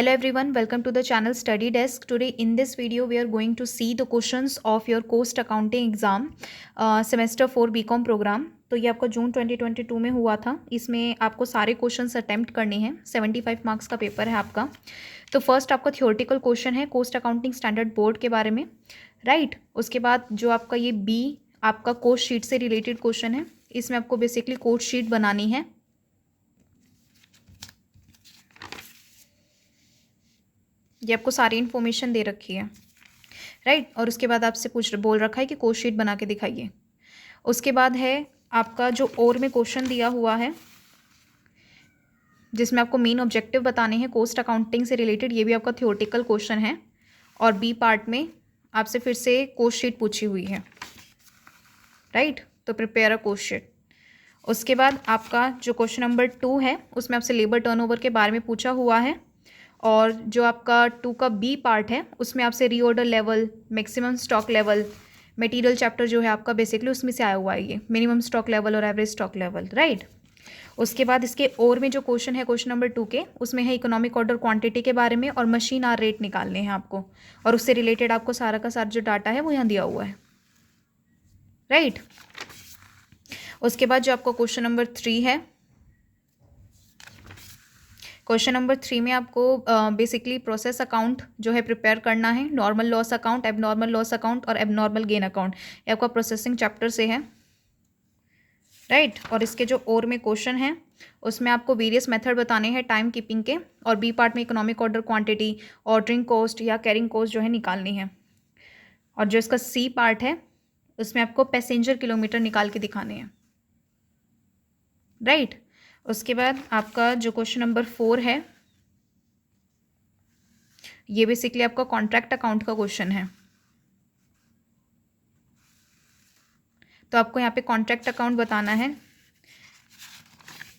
Hello everyone, welcome to the channel Study Desk. Today in this video we are going to see the questions of your Cost Accounting exam semester 4 BCom program. तो ये आपका जून 2022 में हुआ था. इसमें आपको सारे क्वेश्चंस अटेम्प्ट करने हैं. 75 मार्क्स का पेपर है आपका. तो फर्स्ट आपका थियोरेटिकल क्वेश्चन है कोस्ट अकाउंटिंग स्टैंडर्ड बोर्ड के बारे में, राइट. उसके बाद जो आपका ये बी आपका कोस्ट शीट से रिलेटेड क्वेश्चन है. इसमें आपको बेसिकली कोस्ट शीट बनानी है. ये आपको सारी इन्फॉर्मेशन दे रखी है, राइट. और उसके बाद आपसे बोल रखा है कि कोस्ट शीट बना के दिखाइए. उसके बाद है आपका जो और में क्वेश्चन दिया हुआ है जिसमें आपको मेन ऑब्जेक्टिव बताने हैं कोस्ट अकाउंटिंग से रिलेटेड. ये भी आपका थियोरेटिकल क्वेश्चन है. और बी पार्ट में आपसे फिर से कोस्ट शीट पूछी हुई है, राइट. तो प्रिपेयर अ कोस्ट शीट. उसके बाद आपका जो क्वेश्चन नंबर 2 है उसमें आपसे लेबर टर्नओवर के बारे में पूछा हुआ है. और जो आपका 2 का बी पार्ट है उसमें आपसे reorder level, maximum stock level, material chapter जो है आपका बेसिकली उसमें से आया हुआ है ये मिनिमम स्टॉक लेवल और एवरेज स्टॉक लेवल, राइट. उसके बाद इसके और में जो क्वेश्चन है क्वेश्चन नंबर 2 के उसमें है इकोनॉमिक ऑर्डर क्वांटिटी के बारे में और मशीन आर रेट निकालने हैं आपको. और उससे रिलेटेड आपको सारा का सारा जो डाटा है वो यहाँ दिया हुआ है, राइट. उसके बाद जो आपका क्वेश्चन नंबर 3 है, क्वेश्चन नंबर 3 में आपको बेसिकली प्रोसेस अकाउंट जो है प्रिपेयर करना है. Normal loss account, abnormal loss account और एबनॉर्मल गेन अकाउंट. ये आपका प्रोसेसिंग चैप्टर से है, राइट. और इसके जो और में क्वेश्चन है उसमें आपको वेरियस मेथड बताने हैं टाइम कीपिंग के. और बी पार्ट में economic order quantity, ordering cost या कैरिंग कॉस्ट जो है निकालनी है. और जो इसका सी पार्ट है उसमें आपको पैसेंजर किलोमीटर निकाल के दिखाने हैं, राइट. उसके बाद आपका जो क्वेश्चन नंबर 4 है ये बेसिकली आपका कॉन्ट्रैक्ट अकाउंट का क्वेश्चन है. तो आपको यहाँ पे कॉन्ट्रैक्ट अकाउंट बताना है.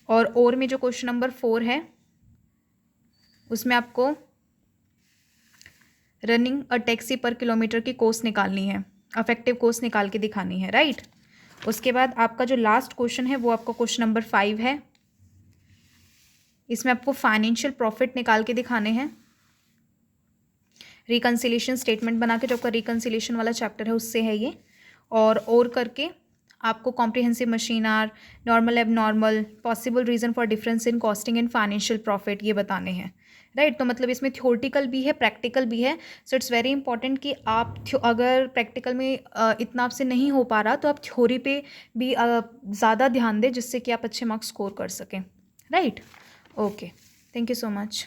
और में जो क्वेश्चन नंबर 4 है उसमें आपको रनिंग अ टैक्सी पर किलोमीटर की कॉस्ट निकालनी है, अफेक्टिव कॉस्ट निकाल के दिखानी है, राइट. उसके बाद आपका जो लास्ट क्वेश्चन है वो आपका क्वेश्चन नंबर 5 है. इसमें आपको फाइनेंशियल प्रॉफिट निकाल के दिखाने हैं. रिकन्सिलेशन स्टेटमेंट बना के, जो आपका रिकन्सिलेशन वाला चैप्टर है उससे है ये. और करके आपको कॉम्प्रिहेंसिव मशीन आर, नॉर्मल एब normal, possible reason for difference in costing and financial profit ये बताने हैं, राइट. तो मतलब इसमें थ्योरेटिकल भी है, प्रैक्टिकल भी है. सो इट्स वेरी इंपॉर्टेंट कि आप अगर प्रैक्टिकल में इतना आपसे नहीं हो पा रहा तो आप थ्योरी पे भी ज़्यादा ध्यान दें जिससे कि आप अच्छे मार्क्स स्कोर कर सकें, right. Okay, thank you so much.